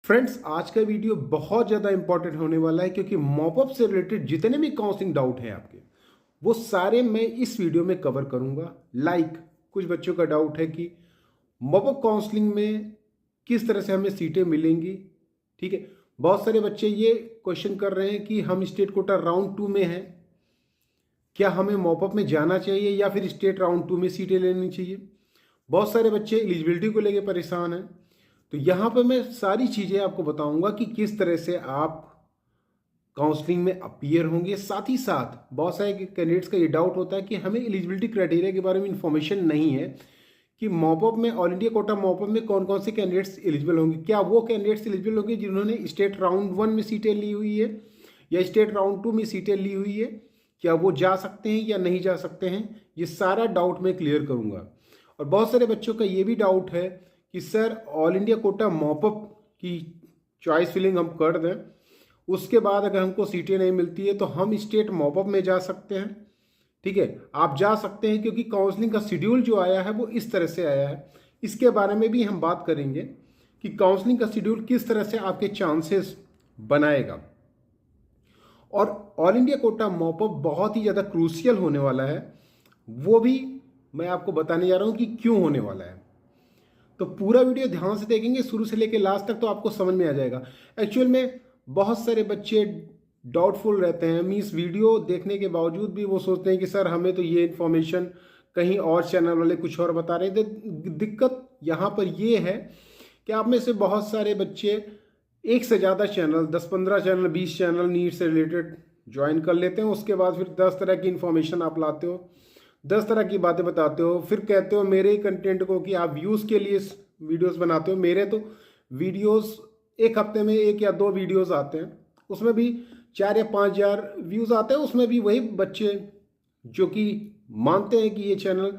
Friends, आज का video बहुत ज़्यादा इंपॉर्टेंट होने वाला है क्योंकि मॉपअप से रिलेटेड जितने भी काउंसलिंग डाउट हैं आपके वो सारे मैं इस वीडियो में कवर करूंगा। कुछ बच्चों का डाउट है कि मॉपअप काउंसलिंग में किस तरह से हमें सीटें मिलेंगी। ठीक है, बहुत सारे बच्चे ये क्वेश्चन कर रहे हैं कि हम स्टेट कोटा राउंड 2 में हैं, क्या हमें मॉपअप में जाना चाहिए या फिर स्टेट राउंड 2 में सीटें लेनी चाहिए। बहुत सारे बच्चे एलिजिबिलिटी को लेकर परेशान हैं। तो यहाँ पर मैं सारी चीज़ें आपको बताऊंगा कि किस तरह से आप काउंसलिंग में अपीयर होंगे। साथ ही साथ बहुत सारे कैंडिडेट्स का ये डाउट होता है कि हमें एलिजिबिलिटी क्राइटेरिया के बारे में इंफॉर्मेशन नहीं है कि मॉपअप में, ऑल इंडिया कोटा मॉपअप में कौन कौन से कैंडिडेट्स एलिजिबल होंगे। क्या वो कैंडिडेट्स एलिजिबल होंगे जिन्होंने स्टेट राउंड 1 में सीटें ली हुई है या स्टेट राउंड 2 में सीटें ली हुई है, क्या वो जा सकते हैं या नहीं जा सकते हैं। ये सारा डाउट मैं क्लियर करूँगा। और बहुत सारे बच्चों का ये भी डाउट है कि sir all India quota mop up की चॉइस फिलिंग हम कर दें, उसके बाद अगर हमको सीटें नहीं मिलती है तो हम स्टेट मॉपअप में जा सकते हैं। ठीक है, आप जा सकते हैं क्योंकि काउंसलिंग का शेड्यूल जो आया है वो इस तरह से आया है। इसके बारे में भी हम बात करेंगे कि काउंसलिंग का शेड्यूल किस तरह से आपके चांसेस बनाएगा। और ऑल इंडिया कोटा मॉपअप बहुत ही ज़्यादा क्रूशियल होने वाला है, वो भी मैं आपको बताने जा रहा हूँ कि क्यों होने वाला है। तो पूरा वीडियो ध्यान से देखेंगे शुरू से लेकर लास्ट तक तो आपको समझ में आ जाएगा। एक्चुअल में बहुत सारे बच्चे डाउटफुल रहते हैं, मीन्स वीडियो देखने के बावजूद भी वो सोचते हैं कि सर हमें तो ये इन्फॉर्मेशन कहीं और चैनल वाले कुछ और बता रहे थे। दिक्कत यहाँ पर ये है कि आप में से बहुत सारे बच्चे एक से ज़्यादा चैनल, 10-15 चैनल, 20 चैनल नीट से रिलेटेड ज्वाइन कर लेते हैं। उसके बाद फिर 10 तरह की इन्फॉर्मेशन आप लाते हो, 10 तरह की बातें बताते हो, फिर कहते हो मेरे ही कंटेंट को कि आप व्यूज़ के लिए वीडियोस बनाते हो। मेरे तो वीडियोस एक हफ्ते में 1 या 2 वीडियोस आते हैं, उसमें भी 4 या 5 हज़ार व्यूज़ आते हैं। उसमें भी वही बच्चे जो कि मानते हैं कि ये चैनल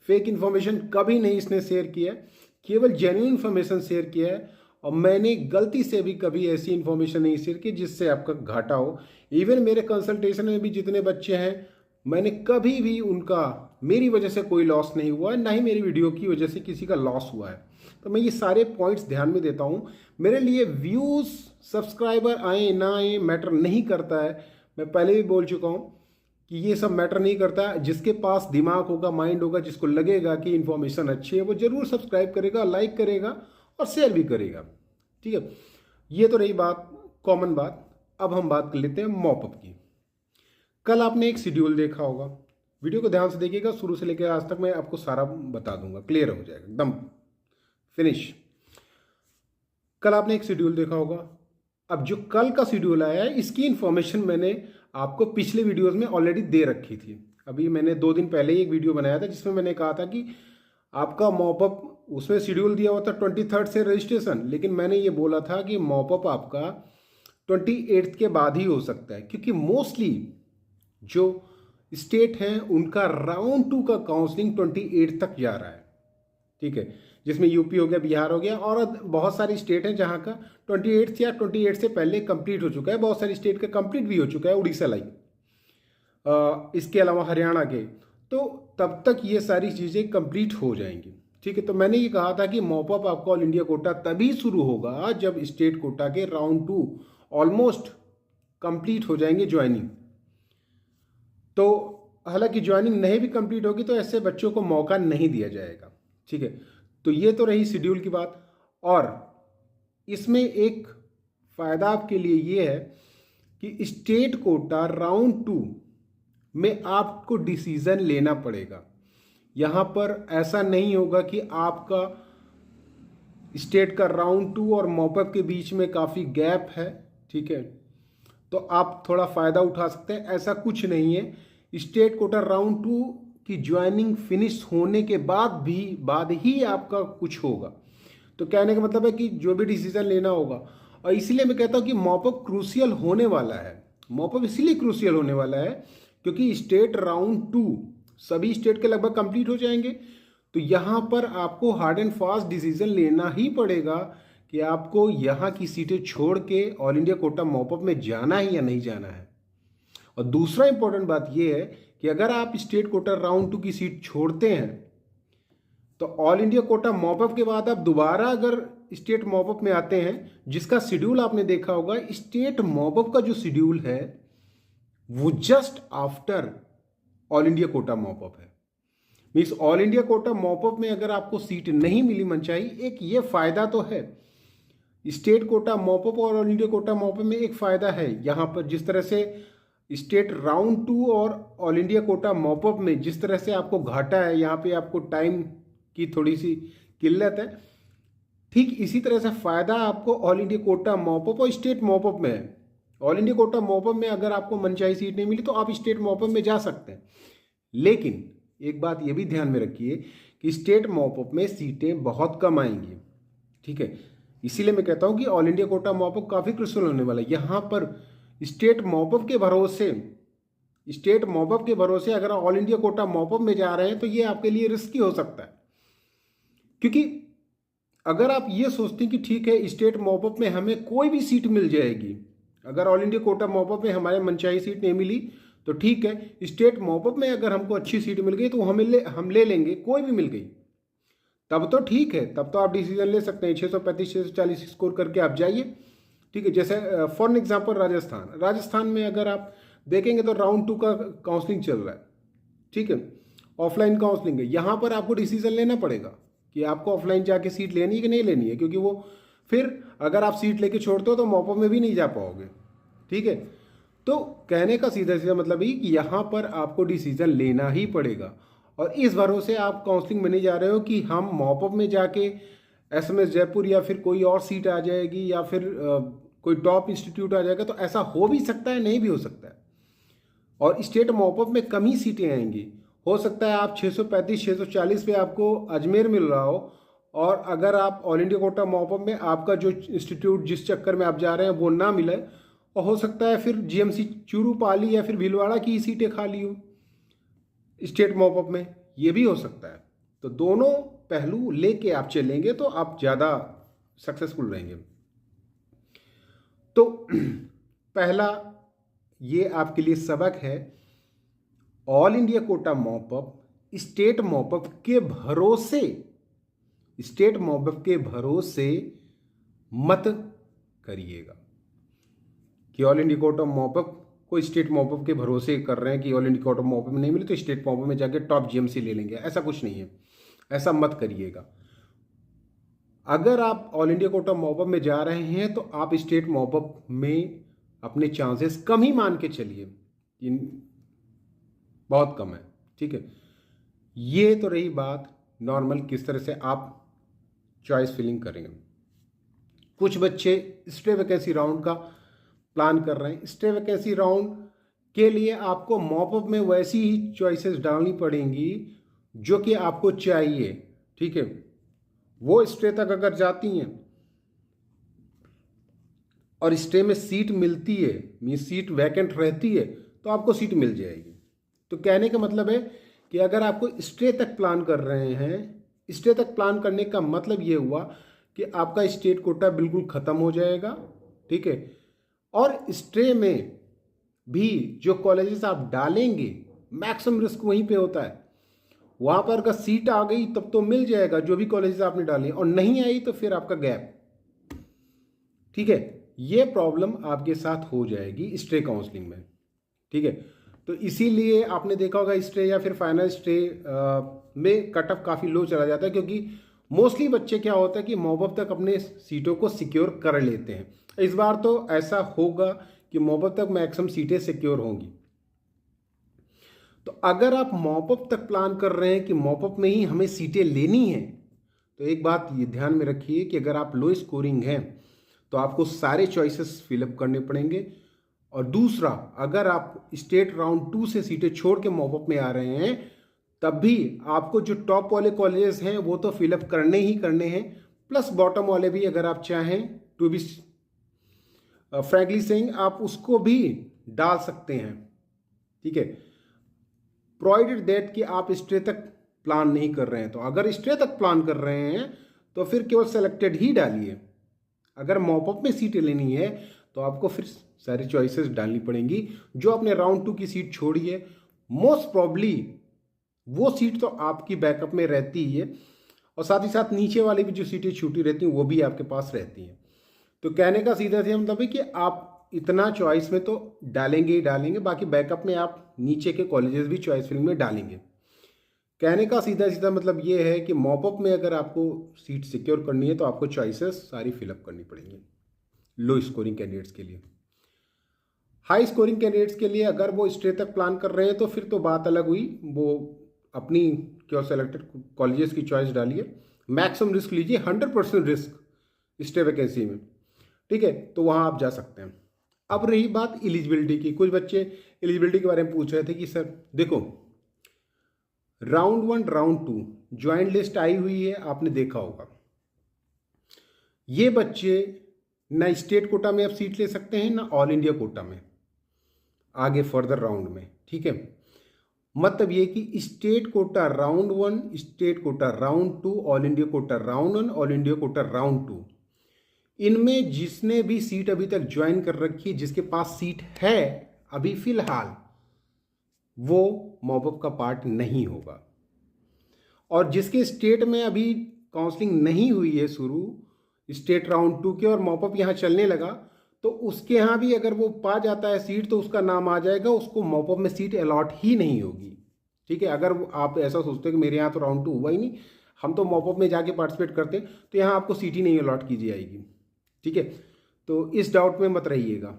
फेक इन्फॉर्मेशन कभी नहीं इसने शेयर किया है, केवल जेन्युइन इन्फॉर्मेशन शेयर किया है। और मैंने गलती से भी कभी ऐसी इन्फॉर्मेशन नहीं शेयर की जिससे आपका घाटा हो। इवन मेरे कंसल्टेशन में भी जितने बच्चे हैं, मैंने कभी भी उनका, मेरी वजह से कोई लॉस नहीं हुआ है, ना ही मेरी वीडियो की वजह से किसी का लॉस हुआ है। तो मैं ये सारे पॉइंट्स ध्यान में देता हूँ। मेरे लिए व्यूज़, सब्सक्राइबर आए ना आए मैटर नहीं करता है। मैं पहले भी बोल चुका हूँ कि ये सब मैटर नहीं करता। जिसके पास दिमाग होगा, माइंड होगा, जिसको लगेगा कि इन्फॉर्मेशन अच्छी है, वो ज़रूर सब्सक्राइब करेगा, लाइक करेगा और शेयर भी करेगा। ठीक है, ये तो रही बात, कॉमन बात। अब हम बात कर लेते हैं मॉपअप की। कल आपने एक शेड्यूल देखा होगा, वीडियो को ध्यान से देखिएगा, शुरू से लेकर आज तक मैं आपको सारा बता दूंगा, क्लियर हो जाएगा एकदम फिनिश। कल आपने एक शेड्यूल देखा होगा। अब जो कल का शेड्यूल आया है इसकी इन्फॉर्मेशन मैंने आपको पिछले वीडियोस में ऑलरेडी दे रखी थी। अभी मैंने 2 दिन पहले ही एक वीडियो बनाया था जिसमें मैंने कहा था कि आपका मॉपअप, उसमें शेड्यूल दिया हुआ था 23 से रजिस्ट्रेशन, लेकिन मैंने ये बोला था कि मॉपअप आपका 28 के बाद ही हो सकता है, क्योंकि मोस्टली जो स्टेट हैं उनका राउंड 2 का काउंसलिंग 28 तक जा रहा है। ठीक है, जिसमें यूपी हो गया, बिहार हो गया, और बहुत सारी स्टेट हैं जहां का 28 या 28 से पहले कंप्लीट हो चुका है। बहुत सारी स्टेट का कंप्लीट भी हो चुका है, उड़ीसा लाइक, इसके अलावा हरियाणा के। तो तब तक ये सारी चीज़ें कंप्लीट हो जाएंगी। ठीक है, तो मैंने ये कहा था कि मॉपअप आपका ऑल इंडिया कोटा तभी शुरू होगा जब स्टेट कोटा के राउंड 2 ऑलमोस्ट कंप्लीट हो जाएंगे ज्वाइनिंग। तो हालांकि ज्वाइनिंग नहीं भी कंप्लीट होगी तो ऐसे बच्चों को मौका नहीं दिया जाएगा। ठीक है, तो ये तो रही शेड्यूल की बात। और इसमें एक फ़ायदा आपके लिए ये है कि स्टेट कोटा राउंड 2 में आपको डिसीज़न लेना पड़ेगा। यहाँ पर ऐसा नहीं होगा कि आपका स्टेट का राउंड 2 और मॉपअप के बीच में काफ़ी गैप है। ठीक है, तो आप थोड़ा फ़ायदा उठा सकते हैं, ऐसा कुछ नहीं है। स्टेट कोटा राउंड 2 की ज्वाइनिंग फिनिश होने के बाद ही आपका कुछ होगा। तो कहने का मतलब है कि जो भी डिसीजन लेना होगा, और इसीलिए मैं कहता हूँ कि मॉपअप क्रूशियल होने वाला है। मॉपअप इसीलिए क्रूशियल होने वाला है क्योंकि स्टेट राउंड 2 सभी स्टेट के लगभग कंप्लीट हो जाएंगे। तो यहाँ पर आपको हार्ड एंड फास्ट डिसीजन लेना ही पड़ेगा कि आपको यहाँ की सीटें छोड़ के ऑल इंडिया कोटा मॉपअप में जाना है या नहीं जाना है। और दूसरा इंपॉर्टेंट बात यह है कि अगर आप स्टेट कोटा राउंड 2 की सीट छोड़ते हैं तो ऑल इंडिया कोटा मॉपअप के बाद आप दोबारा अगर स्टेट मॉपअप में आते हैं, जिसका शेड्यूल आपने देखा होगा, स्टेट मॉपअप का जो शेड्यूल है वो just after all India quota mop up है। Means all India quota mop up में अगर आपको सीट नहीं मिली मनचाही, एक ये फायदा तो है, स्टेट कोटा मॉपअप और ऑल इंडिया कोटा मॉपअप में एक फायदा है। यहाँ पर जिस तरह से स्टेट राउंड 2 और ऑल इंडिया कोटा मॉपअप में जिस तरह से आपको घाटा है, यहाँ पे आपको टाइम की थोड़ी सी किल्लत है, ठीक इसी तरह से फायदा आपको ऑल इंडिया कोटा मॉपअप और स्टेट मॉपअप में है। ऑल इंडिया कोटा मॉपअप में अगर आपको मनचाही सीट नहीं मिली तो आप स्टेट मॉपअप में जा सकते हैं, लेकिन एक बात ये भी ध्यान में रखिए कि स्टेट मॉपअप में सीटें बहुत कम आएंगी, ठीक है। इसीलिए मैं कहता हूं कि ऑल इंडिया कोटा मॉपअप काफ़ी क्रुशियल होने वाला है। यहाँ पर स्टेट मॉपअप के भरोसे अगर ऑल इंडिया कोटा मॉपअप में जा रहे हैं तो ये आपके लिए रिस्की हो सकता है, क्योंकि अगर आप ये सोचते हैं कि ठीक है स्टेट मॉपअप में हमें कोई भी सीट मिल जाएगी, अगर ऑल इंडिया कोटा मॉपअप में हमारे मनचाही सीट नहीं मिली तो ठीक है, स्टेट मॉपअप में अगर हमको अच्छी सीट मिल गई तो हम ले लेंगे, कोई भी मिल गई तब तो ठीक है, तब तो आप डिसीजन ले सकते हैं, 635 640 स्कोर करके आप जाइए, ठीक है। जैसे फॉर एग्जांपल राजस्थान में अगर आप देखेंगे तो राउंड 2 का काउंसलिंग चल रहा है, ठीक है, ऑफलाइन काउंसलिंग है। यहाँ पर आपको डिसीजन लेना पड़ेगा कि आपको ऑफलाइन जाके सीट लेनी है कि नहीं लेनी है, क्योंकि वो फिर अगर आप सीट लेके छोड़ते हो तो मॉपअप में भी नहीं जा पाओगे, ठीक है। तो कहने का सीधा सीधा मतलब ही कि यहाँ पर आपको डिसीजन लेना ही पड़ेगा, और इस भरोसे आप काउंसलिंग में नहीं जा रहे हो कि हम मॉपअप में जाके एसएमएस जयपुर या फिर कोई और सीट आ जाएगी या फिर कोई टॉप इंस्टीट्यूट आ जाएगा, तो ऐसा हो भी सकता है, नहीं भी हो सकता है। और स्टेट मॉपअप में कम ही सीटें आएंगी, हो सकता है आप 635 640 पे आपको अजमेर मिल रहा हो, और अगर आप ऑल इंडिया कोटा मॉपअप में आपका जो इंस्टीट्यूट जिस चक्कर में आप जा रहे हैं वो ना मिले, और हो सकता है फिर जीएमसी चूरू पाली या फिर भीलवाड़ा की सीटें खाली हो स्टेट मॉपअप में, ये भी हो सकता है। तो दोनों पहलू लेके आप चलेंगे तो आप ज़्यादा सक्सेसफुल रहेंगे। तो पहला ये आपके लिए सबक है, all India quota mop up state mop up के भरोसे मत करिएगा कि ऑल इंडिया कोटा मॉपअप को स्टेट मॉपअप के भरोसे कर रहे हैं कि ऑल इंडिया कोटा मॉपअप में नहीं मिले तो स्टेट मॉपअप में जाके टॉप जीएमसी ले लेंगे, ऐसा कुछ नहीं है, ऐसा मत करिएगा। अगर आप ऑल इंडिया कोटा मॉपअप में जा रहे हैं तो आप स्टेट मॉपअप में अपने चांसेस कम ही मान के चलिए, बहुत कम है, ठीक है। ये तो रही बात नॉर्मल किस तरह से आप चॉइस फिलिंग करेंगे। कुछ बच्चे स्टे वैकेंसी राउंड का प्लान कर रहे हैं, स्टे वैकेंसी राउंड के लिए आपको मॉपअप में वैसी ही चॉइसेस डालनी पड़ेंगी जो कि आपको चाहिए, ठीक है। वो स्टे तक अगर जाती हैं और स्टे में सीट मिलती है, मीन्स सीट वैकेंट रहती है, तो आपको सीट मिल जाएगी। तो कहने का मतलब है कि अगर आपको स्टे तक प्लान कर रहे हैं, स्टे तक प्लान करने का मतलब ये हुआ कि आपका स्टेट कोटा बिल्कुल ख़त्म हो जाएगा, ठीक है। और स्टे में भी जो कॉलेजेस आप डालेंगे मैक्सिमम रिस्क वहीं पे होता है, वहाँ पर अगर सीट आ गई तब तो मिल जाएगा जो भी कॉलेजेस आपने डाले, और नहीं आई तो फिर आपका गैप, ठीक है। ये प्रॉब्लम आपके साथ हो जाएगी स्टे काउंसलिंग में, ठीक है। तो इसीलिए आपने देखा होगा स्टे या फिर फाइनल स्टे में कट ऑफ काफ़ी लो चला जाता है, क्योंकि मोस्टली बच्चे क्या होता है कि मॉपअप तक अपने सीटों को सिक्योर कर लेते हैं। इस बार तो ऐसा होगा कि मॉपअप तक मैक्सिमम सीटें सिक्योर होंगी। तो अगर आप मॉपअप तक प्लान कर रहे हैं कि मॉपअप में ही हमें सीटें लेनी है, तो एक बात ये ध्यान में रखिए कि अगर आप लो स्कोरिंग हैं तो आपको सारे चॉइसेस फिलअप करने पड़ेंगे। और दूसरा, अगर आप स्टेट राउंड 2 से सीटें छोड़ के मॉपअप में आ रहे हैं तब भी आपको जो टॉप वाले कॉलेजेस हैं वो तो फिलअप करने ही करने हैं, प्लस बॉटम वाले भी अगर आप चाहें टू बी फ्रैंकली सेइंग आप उसको भी डाल सकते हैं, ठीक है, प्रोवाइडेड दैट कि आप स्टे तक प्लान नहीं कर रहे हैं। तो अगर स्टे तक प्लान कर रहे हैं तो फिर केवल सेलेक्टेड ही डालिए। अगर मॉपअप में सीटें लेनी है तो आपको फिर सारी चॉइसेस डालनी पड़ेंगी। जो आपने राउंड 2 की सीट छोड़ी है, मोस्ट प्रॉब्ली वो सीट तो आपकी बैकअप में रहती ही है, और साथ ही साथ नीचे वाली भी जो सीटें छूटी रहती हैं वो भी आपके पास रहती हैं। तो कहने का सीधा सा मतलब है कि आप इतना चॉइस में तो डालेंगे ही डालेंगे, बाकी बैकअप में आप नीचे के कॉलेजेस भी चॉइस फिलिंग में डालेंगे। कहने का सीधा सीधा मतलब ये है कि मॉपअप में अगर आपको सीट सिक्योर करनी है तो आपको चॉइसेस सारी फिलअप करनी पड़ेंगी लो स्कोरिंग कैंडिडेट्स के लिए। हाई स्कोरिंग कैंडिडेट्स के लिए अगर वो स्टे तक प्लान कर रहे हैं तो फिर तो बात अलग हुई, वो अपनी क्यों सेलेक्टेड कॉलेजेस की चॉइस डालिए, मैक्सिमम रिस्क लीजिए, 100% रिस्क स्टे वैकेंसी में, ठीक है, तो वहाँ आप जा सकते हैं। अब रही बात एलिजिबिलिटी की, कुछ बच्चे एलिजिबिलिटी के बारे में पूछ रहे थे कि सर देखो राउंड 1 राउंड 2 ज्वाइंट लिस्ट आई हुई है, आपने देखा होगा, ये बच्चे ना स्टेट कोटा में अब सीट ले सकते हैं ना ऑल इंडिया कोटा में आगे फर्दर राउंड में, ठीक है। मतलब ये कि state quota round 1, state quota round 2, all India Kota round 1, all India Kota round 2, इनमें जिसने भी सीट अभी तक ज्वाइन कर रखी है, जिसके पास सीट है अभी फिलहाल, वो मॉपअप का पार्ट नहीं होगा। और जिसके स्टेट में अभी काउंसलिंग नहीं हुई है शुरू स्टेट राउंड 2 के और मॉपअप यहाँ चलने लगा, तो उसके यहाँ भी अगर वो पा जाता है सीट तो उसका नाम आ जाएगा, उसको मॉपअप में सीट अलॉट ही नहीं होगी, ठीक है। अगर आप ऐसा सोचते हो कि मेरे यहाँ तो राउंड 2 हुआ ही नहीं, हम तो मॉपअप में जाके पार्टिसिपेट करते हैं, तो यहाँ आपको सीट ही नहीं अलॉट की जाएगी, ठीक है। तो इस डाउट में मत रहिएगा।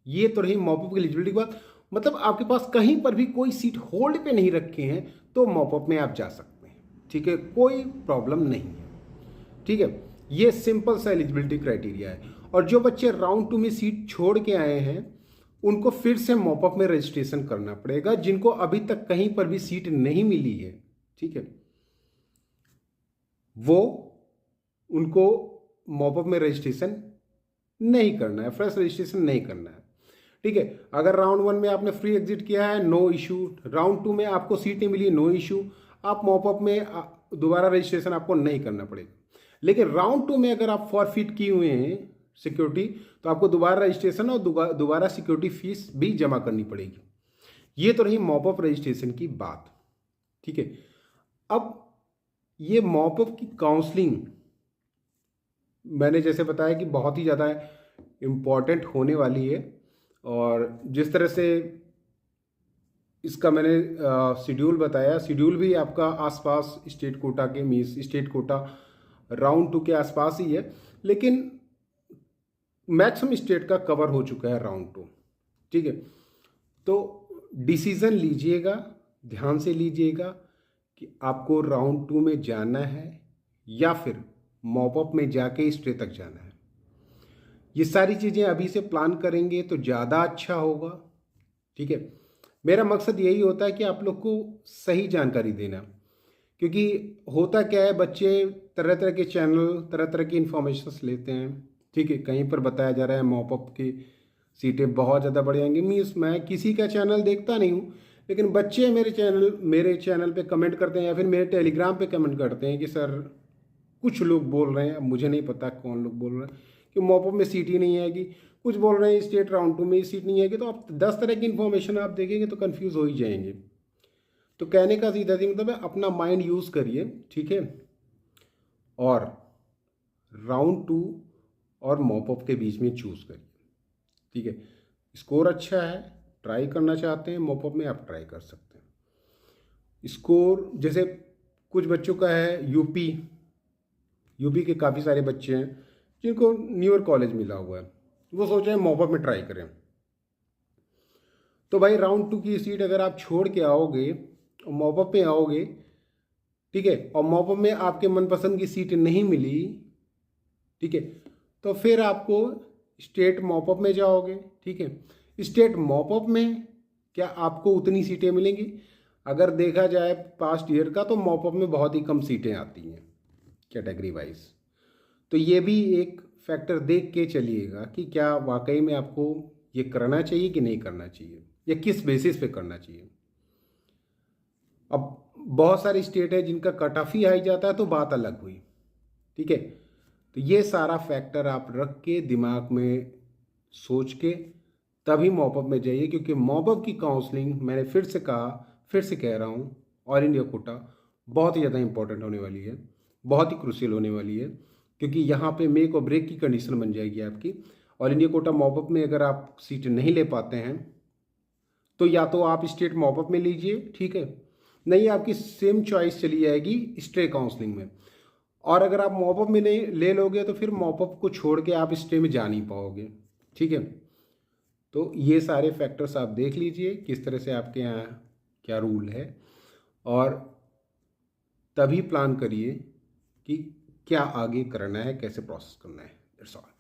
ये तो रही मॉपअप की एलिजिबिलिटी की बात, मतलब आपके पास कहीं पर भी कोई सीट होल्ड पे नहीं रखे हैं तो मॉपअप में आप जा सकते हैं, ठीक है, कोई प्रॉब्लम नहीं है, ठीक है। ये सिंपल सा एलिजिबिलिटी क्राइटेरिया है। और जो बच्चे राउंड 2 में सीट छोड़ के आए हैं उनको फिर से मॉपअप में रजिस्ट्रेशन करना पड़ेगा, जिनको अभी तक कहीं पर भी सीट नहीं मिली है, ठीक है, वो उनको मॉपअप में रजिस्ट्रेशन नहीं करना है, फ्रेश रजिस्ट्रेशन नहीं करना है, ठीक है। अगर राउंड 1 में आपने फ्री एग्जिट किया है नो इशू, राउंड 2 में आपको सीट नहीं मिली नो इशू, आप मॉपअप में दोबारा रजिस्ट्रेशन आपको नहीं करना पड़ेगा। लेकिन राउंड 2 में अगर आप फॉरफिट किए हुए हैं सिक्योरिटी तो आपको दोबारा रजिस्ट्रेशन और दोबारा सिक्योरिटी फीस भी जमा करनी पड़ेगी। ये तो रही मॉपअप रजिस्ट्रेशन की बात, ठीक है। अब ये मॉपअप की काउंसलिंग मैंने जैसे बताया कि बहुत ही ज़्यादा इम्पॉर्टेंट होने वाली है, और जिस तरह से इसका मैंने शेड्यूल बताया, शेड्यूल भी आपका आसपास स्टेट कोटा के मीन्स स्टेट कोटा राउंड 2 के आसपास ही है, लेकिन मैक्सिमम स्टेट का कवर हो चुका है राउंड 2, ठीक है। तो डिसीज़न लीजिएगा, ध्यान से लीजिएगा कि आपको राउंड 2 में जाना है या फिर मॉपअप में जाके स्टे तक जाना है। ये सारी चीज़ें अभी से प्लान करेंगे तो ज़्यादा अच्छा होगा, ठीक है। मेरा मकसद यही होता है कि आप लोग को सही जानकारी देना, क्योंकि होता क्या है बच्चे तरह तरह के चैनल तरह तरह की इंफॉर्मेशन लेते हैं, ठीक है। कहीं पर बताया जा रहा है मॉपअप की सीटें बहुत ज़्यादा बढ़ जाएंगी, मीन्स मैं किसी का चैनल देखता नहीं हूँ, लेकिन बच्चे मेरे चैनल पे कमेंट करते हैं या फिर मेरे टेलीग्राम पे कमेंट करते हैं कि सर कुछ लोग बोल रहे हैं, अब मुझे नहीं पता कौन लोग बोल रहे हैं कि मॉपअप में सीट ही नहीं आएगी, कुछ बोल रहे हैं स्टेट राउंड 2 में सीट नहीं आएगी, तो आप 10 तरह की इन्फॉर्मेशन आप देखेंगे तो कन्फ्यूज़ हो ही जाएंगे। तो कहने का सीधा सी मतलब है अपना माइंड यूज़ करिए, ठीक है, और राउंड 2 और मॉपअप के बीच में चूज़ करिए, ठीक है। स्कोर अच्छा है, ट्राई करना चाहते हैं मॉपअप में आप ट्राई कर सकते हैं। स्कोर जैसे कुछ बच्चों का है यूपी के काफ़ी सारे बच्चे हैं जिनको न्यूअर कॉलेज मिला हुआ है, वो सोच रहे हैं मॉपअप में ट्राई करें। तो भाई राउंड 2 की सीट अगर आप छोड़ के आओगे और मॉपअप में आओगे, ठीक है, और मॉपअप में आपके मनपसंद की सीट नहीं मिली, ठीक है, तो फिर आपको स्टेट मॉपअप में जाओगे, ठीक है। स्टेट मॉपअप में क्या आपको उतनी सीटें मिलेंगी? अगर देखा जाए पास्ट ईयर का तो मॉपअप में बहुत ही कम सीटें आती हैं कैटेगरी वाइज। तो ये भी एक फैक्टर देख के चलिएगा कि क्या वाकई में आपको ये करना चाहिए कि नहीं करना चाहिए, या किस बेसिस पे करना चाहिए। अब बहुत सारी स्टेट है जिनका कट ऑफ ही हाई जाता है तो बात अलग हुई, ठीक है। तो ये सारा फैक्टर आप रख के दिमाग में सोच के तभी मॉपअप में जाइए, क्योंकि मॉपअप की काउंसलिंग मैंने फिर से कह रहा हूँ ऑल इंडिया कोटा बहुत ही ज़्यादा इंपॉर्टेंट होने वाली है। बहुत ही क्रूशियल होने वाली है, क्योंकि यहाँ पे मेक और ब्रेक की कंडीशन बन जाएगी आपकी। ऑल इंडिया कोटा मॉपअप में अगर आप सीट नहीं ले पाते हैं तो या तो आप स्टेट मॉपअप में लीजिए, ठीक है, नहीं आपकी सेम चॉइस चली जाएगी स्टे काउंसलिंग में। और अगर आप मॉपअप में नहीं ले लोगे तो फिर मॉपअप को छोड़ के आप स्टे में जा नहीं पाओगे, ठीक है। तो ये सारे फैक्टर्स आप देख लीजिए किस तरह से आपके यहाँ क्या रूल है, और तभी प्लान करिए कि क्या आगे करना है, कैसे प्रोसेस करना है। That's all.